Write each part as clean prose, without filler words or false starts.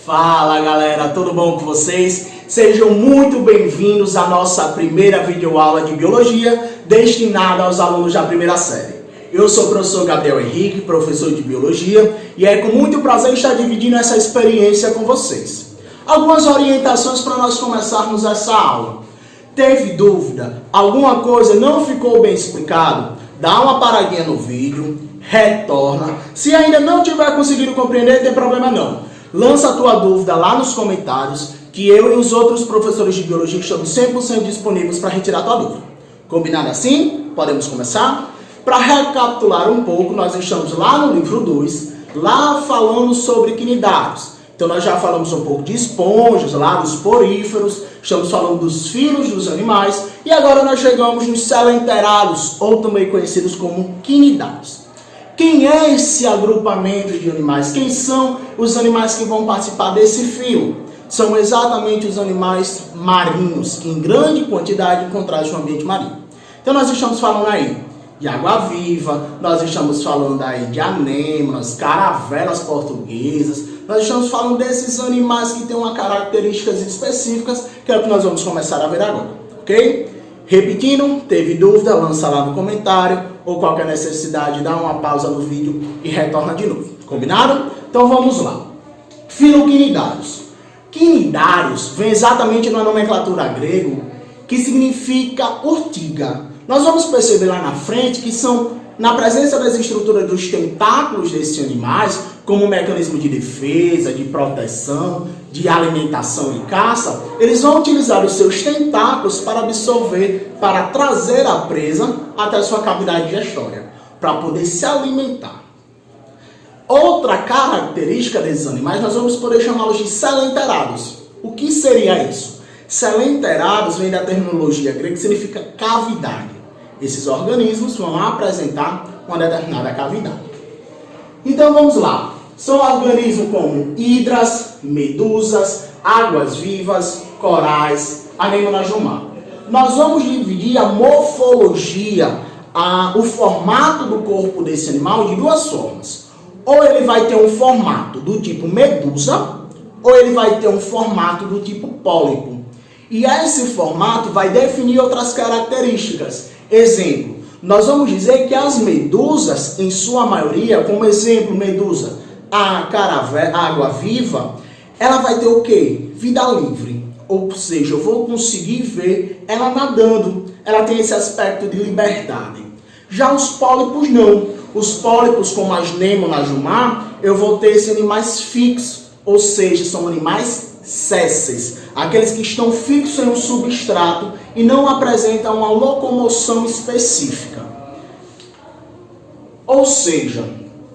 Fala galera, tudo bom com vocês? Sejam muito bem-vindos à nossa primeira videoaula de Biologia destinada aos alunos da primeira série. Eu sou o professor Gabriel Henrique, professor de Biologia, e é com muito prazer estar dividindo essa experiência com vocês. Algumas orientações para nós começarmos essa aula. Teve dúvida? Alguma coisa não ficou bem explicado? Dá uma paradinha no vídeo, retorna. Se ainda não tiver conseguido compreender, não tem problema não. Lança a tua dúvida lá nos comentários, que eu e os outros professores de Biologia estamos 100% disponíveis para retirar a tua dúvida. Combinado assim? Podemos começar? Para recapitular um pouco, nós estamos lá no livro 2, lá falando sobre quinidários. Então nós já falamos um pouco de esponjas, lá dos poríferos, estamos falando dos filos dos animais, e agora nós chegamos nos selenterados, ou também conhecidos como quinidários. Quem é esse agrupamento de animais? Quem são os animais que vão participar desse filo? São exatamente os animais marinhos, que em grande quantidade encontrados no ambiente marinho. Então nós estamos falando aí de água-viva, nós estamos falando aí de anêmonas, caravelas portuguesas, nós estamos falando desses animais que têm uma características específicas, que é o que nós vamos começar a ver agora, ok? Repetindo, teve dúvida, lança lá no comentário, ou qualquer necessidade, dá uma pausa no vídeo e retorna de novo. Combinado? Então vamos lá. Filoquinidários. Quinidários vem exatamente na nomenclatura grego, que significa urtiga. Nós vamos perceber lá na frente que são, na presença das estruturas dos tentáculos desses animais, como um mecanismo de defesa, de proteção, de alimentação e caça, eles vão utilizar os seus tentáculos para absorver, para trazer a presa até a sua cavidade digestória, para poder se alimentar. Outra característica desses animais, nós vamos poder chamá-los de selenterados. O que seria isso? Selenterados vem da terminologia grega que significa cavidade. Esses organismos vão apresentar uma determinada cavidade. Então vamos lá. São organismos como hidras, medusas, águas-vivas, corais, anêmonas do mar. Nós vamos dividir a morfologia, o formato do corpo desse animal de duas formas. Ou ele vai ter um formato do tipo medusa, ou ele vai ter um formato do tipo pólipo. E esse formato vai definir outras características. Exemplo, nós vamos dizer que as medusas, em sua maioria, como exemplo, medusa, a água-viva, ela vai ter o quê? Vida livre. Ou seja, eu vou conseguir ver ela nadando. Ela tem esse aspecto de liberdade. Já os pólipos não. Os pólipos, como as anêmonas do mar, eu vou ter esses animais fixos. Ou seja, são animais sésseis. Aqueles que estão fixos em um substrato e não apresentam uma locomoção específica. Ou seja,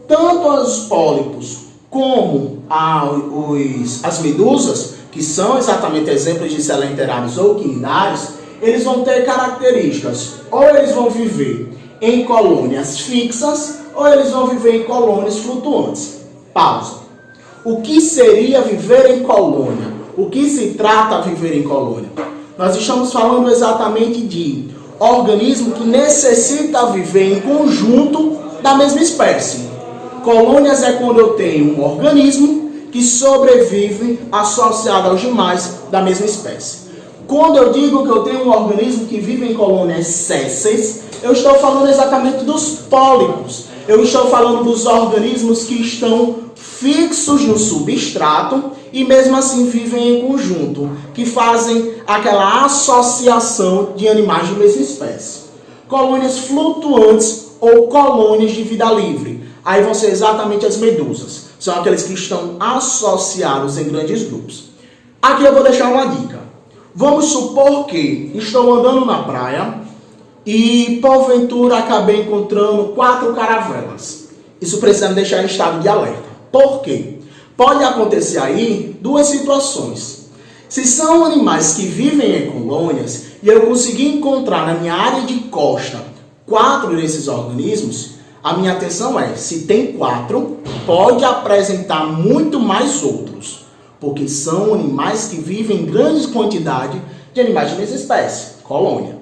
tanto os pólipos como as medusas, que são exatamente exemplos de selenterados ou quinidários, eles vão ter características. Ou eles vão viver em colônias fixas, ou eles vão viver em colônias flutuantes. Pausa. O que seria viver em colônia? O que se trata viver em colônia? Nós estamos falando exatamente de organismo que necessita viver em conjunto da mesma espécie. Colônias é quando eu tenho um organismo que sobrevive associado aos demais da mesma espécie. Quando eu digo que eu tenho um organismo que vive em colônias sésseis, eu estou falando exatamente dos pólipos. Eu estou falando dos organismos que estão fixos no substrato e mesmo assim vivem em conjunto, que fazem aquela associação de animais de mesma espécie. Colônias flutuantes ou colônias de vida livre. Aí vão ser exatamente as medusas. São aqueles que estão associados em grandes grupos. Aqui eu vou deixar uma dica. Vamos supor que estou andando na praia e porventura acabei encontrando 4 caravelas. Isso precisa me deixar em estado de alerta. Por quê? Pode acontecer aí duas situações. Se são animais que vivem em colônias e eu conseguir encontrar na minha área de costa 4 desses organismos, a minha atenção é, se tem 4, pode apresentar muito mais outros, porque são animais que vivem em grande quantidade de animais de mesma espécie, colônia.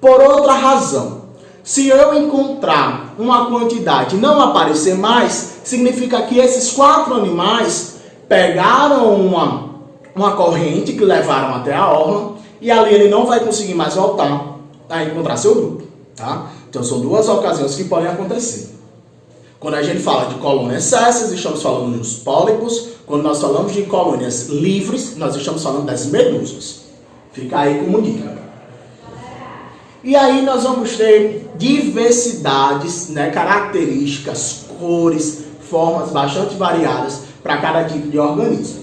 Por outra razão, se eu encontrar uma quantidade e não aparecer mais, significa que esses 4 animais pegaram uma corrente que levaram até a orla e ali ele não vai conseguir mais voltar a encontrar seu grupo, tá? Então são duas ocasiões que podem acontecer. Quando a gente fala de colônias céssicas, estamos falando dos pólipos. Quando nós falamos de colônias livres, nós estamos falando das medusas. Fica aí como dica. E aí nós vamos ter diversidades, né, características, cores, formas bastante variadas para cada tipo de organismo.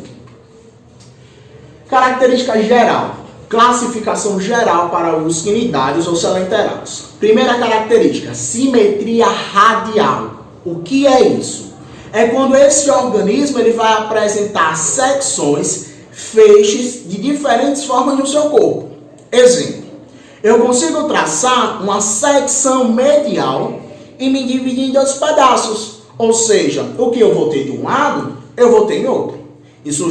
Característica geral. Classificação geral para os quinidários ou selenterários. Primeira característica, simetria radial. O que é isso? É quando esse organismo ele vai apresentar secções, feixes de diferentes formas no seu corpo. Exemplo, eu consigo traçar uma secção medial e me dividir em dois pedaços. Ou seja, o que eu vou ter de um lado, eu vou ter em outro. Isso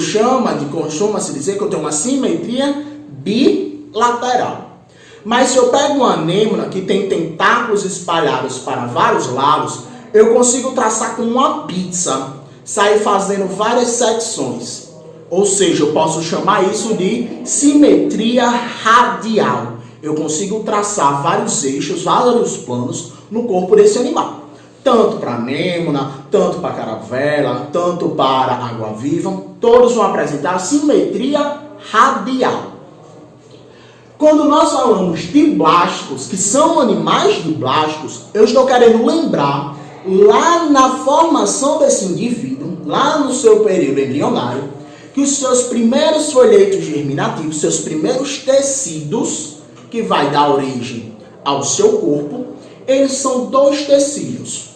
costuma-se dizer que eu tenho uma simetria bilateral. Mas se eu pego uma anêmona que tem tentáculos espalhados para vários lados, eu consigo traçar com uma pizza, sair fazendo várias secções. Ou seja, eu posso chamar isso de simetria radial. Eu consigo traçar vários eixos, vários planos no corpo desse animal. Tanto para anêmona, tanto para caravela, tanto para água-viva, todos vão apresentar simetria radial. Quando nós falamos de blásticos, que são animais de blásticos, eu estou querendo lembrar, lá na formação desse indivíduo, lá no seu período embrionário, que os seus primeiros folhetos germinativos, seus primeiros tecidos, que vai dar origem ao seu corpo, eles são dois tecidos.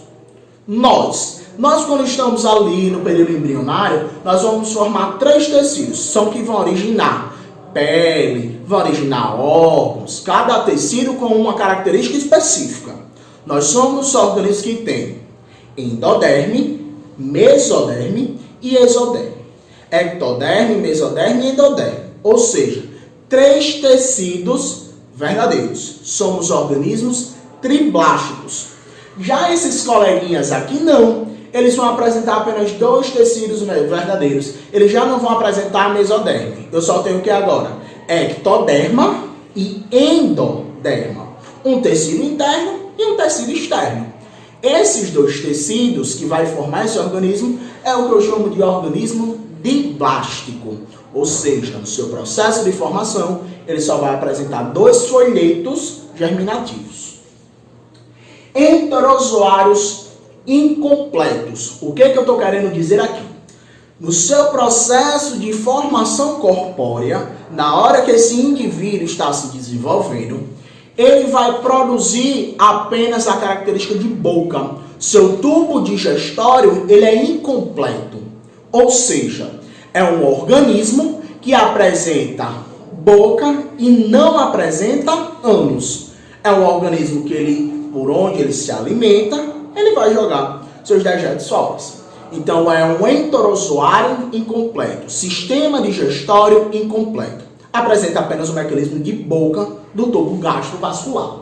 Nós quando estamos ali no período embrionário, nós vamos formar três tecidos, são que vão originar pele, vão originar órgãos, cada tecido com uma característica específica. Nós somos organismos que têm endoderme, mesoderme e exoderme. Ectoderme, mesoderme e endoderme. Ou seja, três tecidos verdadeiros. Somos organismos triblásticos. Já esses coleguinhas aqui não. Eles vão apresentar apenas dois tecidos verdadeiros. Eles já não vão apresentar mesoderme. Eu só tenho o que agora? Ectoderma e endoderma. Um tecido interno e um tecido externo. Esses dois tecidos que vai formar esse organismo é o que eu chamo de organismo diblástico. Ou seja, no seu processo de formação, ele só vai apresentar dois folhetos germinativos. Enterozoários incompletos. O que eu estou querendo dizer aqui? No seu processo de formação corpórea, na hora que esse indivíduo está se desenvolvendo, ele vai produzir apenas a característica de boca. Seu tubo digestório ele é incompleto. Ou seja, é um organismo que apresenta boca e não apresenta ânus. É um organismo que ele, por onde ele se alimenta, ele vai jogar seus dejetos fora. Então é um enterozoário incompleto, sistema digestório incompleto. Apresenta apenas o mecanismo de boca do tubo gastrovascular.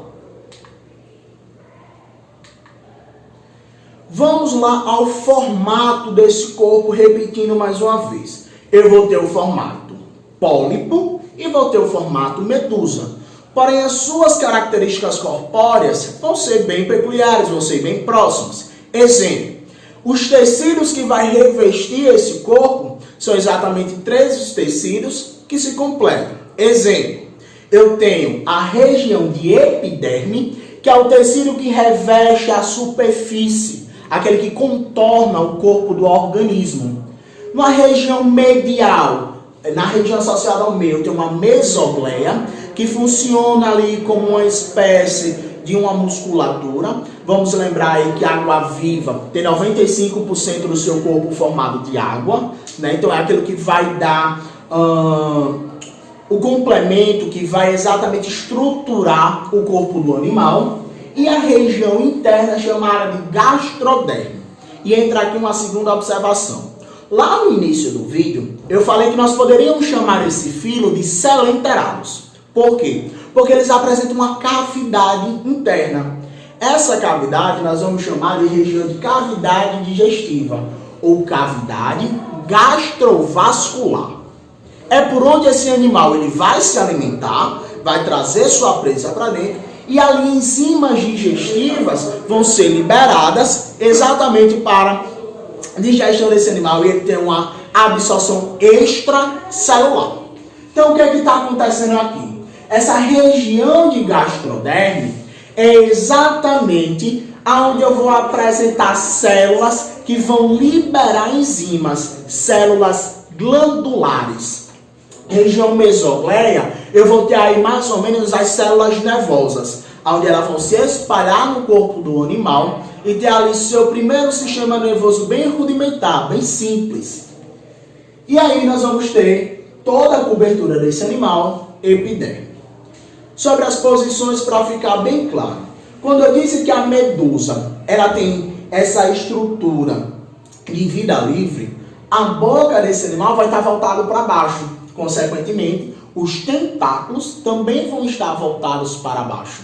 Vamos lá ao formato desse corpo, repetindo mais uma vez. Eu vou ter o formato pólipo e vou ter o formato medusa. Porém, as suas características corpóreas vão ser bem peculiares, vão ser bem próximas. Exemplo, os tecidos que vai revestir esse corpo são exatamente três tecidos que se completam. Exemplo, eu tenho a região de epiderme, que é o tecido que reveste a superfície, aquele que contorna o corpo do organismo. Na região medial, na região associada ao meio, tem uma mesogleia, que funciona ali como uma espécie de uma musculatura. Vamos lembrar aí que a água-viva tem 95% do seu corpo formado de água, né? Então é aquilo que vai dar o complemento, que vai exatamente estruturar o corpo do animal. E a região interna chamada de gastroderme. E entra aqui uma segunda observação. Lá no início do vídeo, eu falei que nós poderíamos chamar esse filo de selenterários. Por quê? Porque eles apresentam uma cavidade interna. Essa cavidade nós vamos chamar de região de cavidade digestiva ou cavidade gastrovascular. É por onde esse animal ele vai se alimentar, vai trazer sua presa para dentro, e ali enzimas digestivas vão ser liberadas exatamente para a digestão desse animal e ele ter uma absorção extracelular. Então o que é que está acontecendo aqui? Essa região de gastroderme é exatamente onde eu vou apresentar células que vão liberar enzimas, células glandulares. Região mesogleia, eu vou ter aí mais ou menos as células nervosas, onde elas vão se espalhar no corpo do animal e ter ali seu primeiro sistema nervoso bem rudimentar, bem simples. E aí nós vamos ter toda a cobertura desse animal, epiderme. Sobre as posições, para ficar bem claro, quando eu disse que a medusa ela tem essa estrutura de vida livre, a boca desse animal vai estar voltada para baixo. Consequentemente, os tentáculos também vão estar voltados para baixo.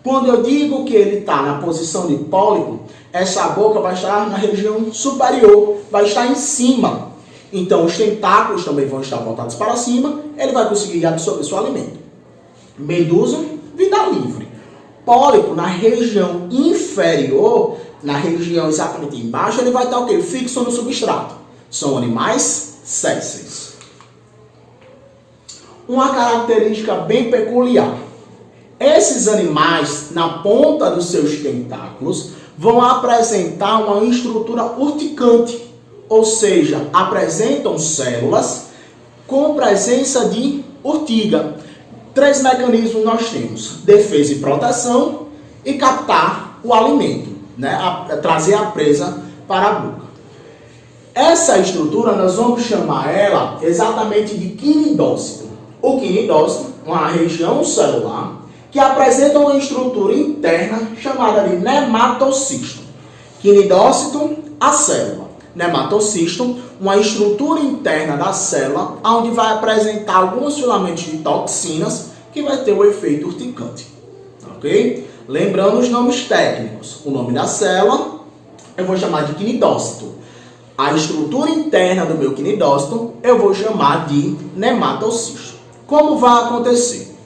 Quando eu digo que ele está na posição de pólipo, essa boca vai estar na região superior, vai estar em cima. Então, os tentáculos também vão estar voltados para cima, ele vai conseguir absorver seu alimento. Medusa, vida livre. Pólipo, na região inferior, na região exatamente embaixo, ele vai estar o quê? Fixo no substrato. São animais sésseis. Uma característica bem peculiar. Esses animais, na ponta dos seus tentáculos, vão apresentar uma estrutura urticante, ou seja, apresentam células com presença de urtiga. 3 mecanismos nós temos: defesa e proteção e captar o alimento, trazer a presa para a boca. Essa estrutura nós vamos chamar ela exatamente de quinidócito. O quinidócito, uma região celular que apresenta uma estrutura interna chamada de nematocisto. Quinidócito, a célula. Nematocisto, uma estrutura interna da célula, onde vai apresentar alguns filamentos de toxinas que vai ter o efeito urticante. Ok? Lembrando os nomes técnicos. O nome da célula eu vou chamar de quinidócito. A estrutura interna do meu quinidócito eu vou chamar de nematocisto. Como vai acontecer?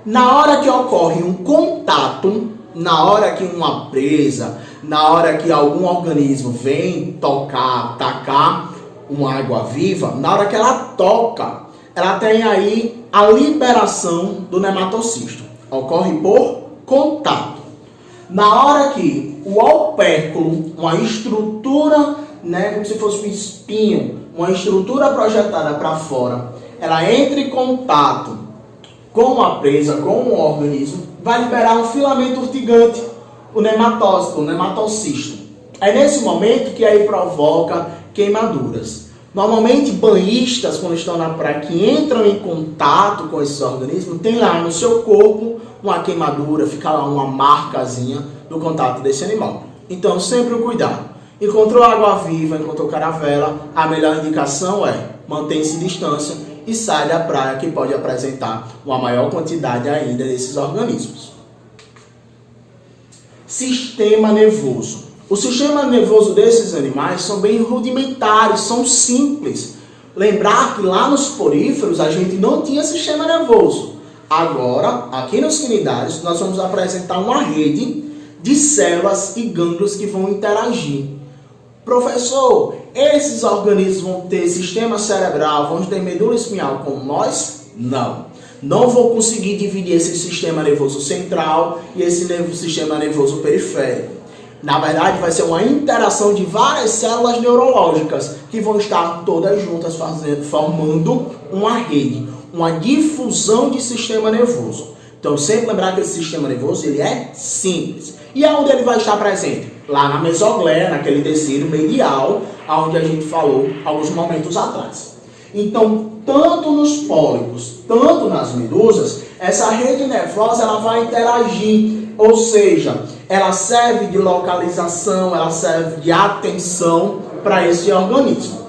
Na hora que ocorre um contato, na hora que uma presa, na hora que algum organismo vem tocar, atacar uma água viva, na hora que ela toca, ela tem aí a liberação do nematocisto. Ocorre por contato. Na hora que o opérculo, uma estrutura, como se fosse um espinho, uma estrutura projetada para fora, ela entra em contato com a presa, com o organismo, vai liberar um filamento urticante, o nematócito, o nematocisto. É nesse momento que aí provoca queimaduras. Normalmente banhistas, quando estão na praia, que entram em contato com esses organismos, tem lá no seu corpo uma queimadura, fica lá uma marcazinha do contato desse animal. Então sempre o cuidado. Encontrou água viva, encontrou caravela, a melhor indicação é manter-se distância e sai da praia, que pode apresentar uma maior quantidade ainda desses organismos. Sistema nervoso. O sistema nervoso desses animais são bem rudimentares, são simples. Lembrar que lá nos poríferos a gente não tinha sistema nervoso. Agora, aqui nos quinidários, nós vamos apresentar uma rede de células e gânglios que vão interagir. Professor, esses organismos vão ter sistema cerebral, vão ter medula espinhal como nós? Não. Não vou conseguir dividir esse sistema nervoso central e esse sistema nervoso periférico. Na verdade, vai ser uma interação de várias células neurológicas que vão estar todas juntas formando uma rede, uma difusão de sistema nervoso. Então, sempre lembrar que esse sistema nervoso ele é simples. E aonde ele vai estar presente? Lá na mesogleia, naquele tecido medial, onde a gente falou alguns momentos atrás. Então, tanto nos pólipos, tanto nas medusas, essa rede nervosa ela vai interagir, ou seja, ela serve de localização, ela serve de atenção para esse organismo.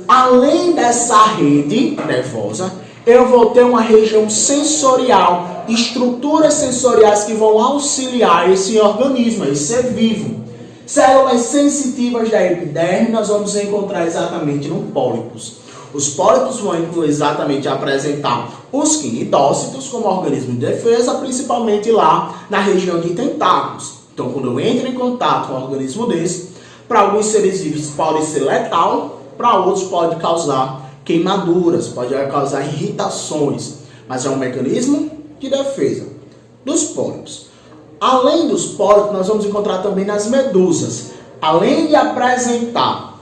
Além dessa rede nervosa, eu vou ter uma região sensorial, estruturas sensoriais que vão auxiliar esse organismo, esse ser vivo. Células sensitivas da epiderme nós vamos encontrar exatamente no pólipos. Os pólipos vão exatamente apresentar os quinidócitos como organismo de defesa, principalmente lá na região de tentáculos. Então, quando eu entro em contato com um organismo desse, para alguns seres vivos pode ser letal, para outros pode causar queimaduras, pode causar irritações, mas é um mecanismo de defesa dos pólipos. Além dos pólipos, nós vamos encontrar também nas medusas. Além de apresentar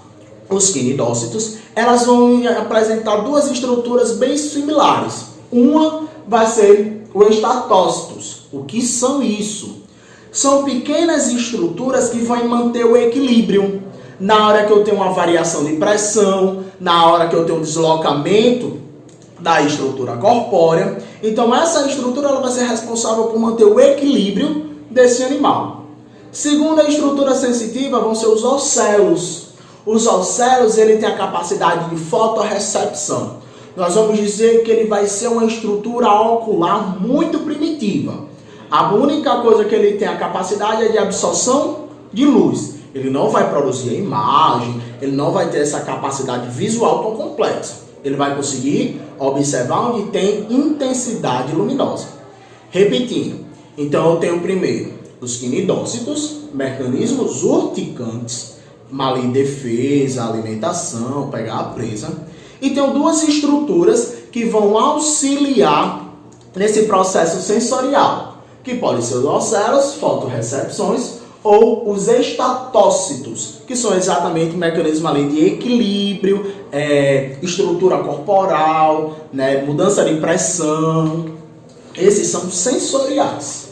os quinidócitos, elas vão apresentar duas estruturas bem similares. Uma vai ser o estatócitos. O que são isso? São pequenas estruturas que vão manter o equilíbrio. Na hora que eu tenho uma variação de pressão, na hora que eu tenho um deslocamento da estrutura corpórea. Então essa estrutura ela vai ser responsável por manter o equilíbrio desse animal. Segunda estrutura sensitiva vão ser os ocelos. Os ocelos ele tem a capacidade de fotorrecepção. Nós vamos dizer que ele vai ser uma estrutura ocular muito primitiva. A única coisa que ele tem a capacidade é de absorção de luz. Ele não vai produzir a imagem, ele não vai ter essa capacidade visual tão complexa. Ele vai conseguir observar onde tem intensidade luminosa. Repetindo, então eu tenho primeiro os quinidócitos, mecanismos urticantes, malha defesa, alimentação, pegar a presa. E tenho duas estruturas que vão auxiliar nesse processo sensorial, que podem ser os ocelos, fotorrecepções, ou os estatócitos, que são exatamente mecanismos ali de equilíbrio, estrutura corporal, né, mudança de pressão. Esses são sensoriais.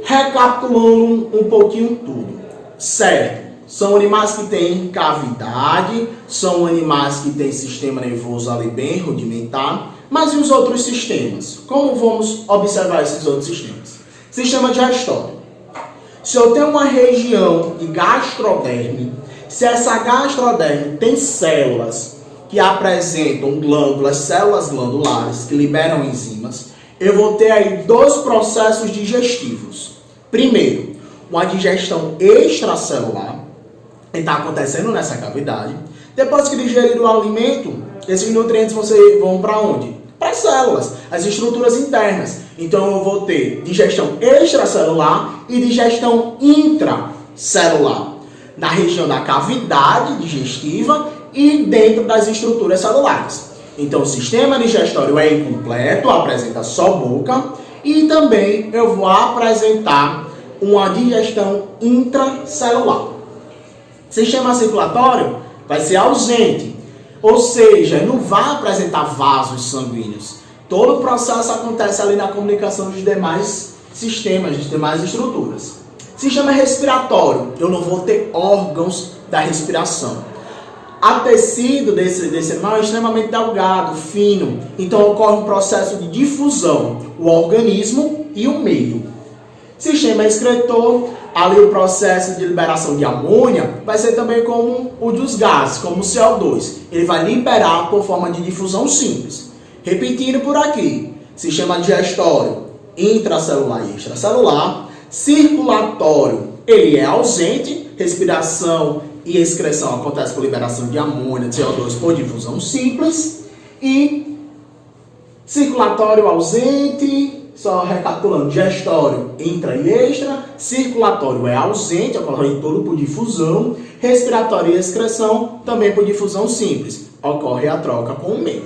Recapitulando um pouquinho tudo. Certo, são animais que têm cavidade, são animais que têm sistema nervoso ali bem rudimentar, mas e os outros sistemas? Como vamos observar esses outros sistemas? Sistema digestório. Se eu tenho uma região de gastroderme, se essa gastroderme tem células que apresentam glândulas, células glandulares que liberam enzimas, eu vou ter aí dois processos digestivos. Primeiro, uma digestão extracelular, que está acontecendo nessa cavidade. Depois que digerir o alimento, esses nutrientes vão para onde? Para as células, as estruturas internas. Então eu vou ter digestão extracelular e digestão intracelular, na região da cavidade digestiva e dentro das estruturas celulares. Então o sistema digestório é incompleto, apresenta só boca, e também eu vou apresentar uma digestão intracelular. Sistema circulatório vai ser ausente, ou seja, não vai apresentar vasos sanguíneos. Todo o processo acontece ali na comunicação dos demais sistemas, das demais estruturas. Sistema respiratório, eu não vou ter órgãos da respiração. O tecido desse animal é extremamente delgado, fino, então ocorre um processo de difusão, o organismo e o meio. Sistema excretor, ali o processo de liberação de amônia vai ser também como o dos gases, como o CO2. Ele vai liberar por forma de difusão simples. Repetindo por aqui, sistema digestório, intracelular e extracelular. Circulatório, ele é ausente, respiração e excreção acontece por liberação de amônia, de CO2 por difusão simples. E circulatório ausente, só recapitulando, digestório, intra e extra, circulatório é ausente, ocorre todo por difusão, respiratório e excreção também por difusão simples, ocorre a troca com o meio.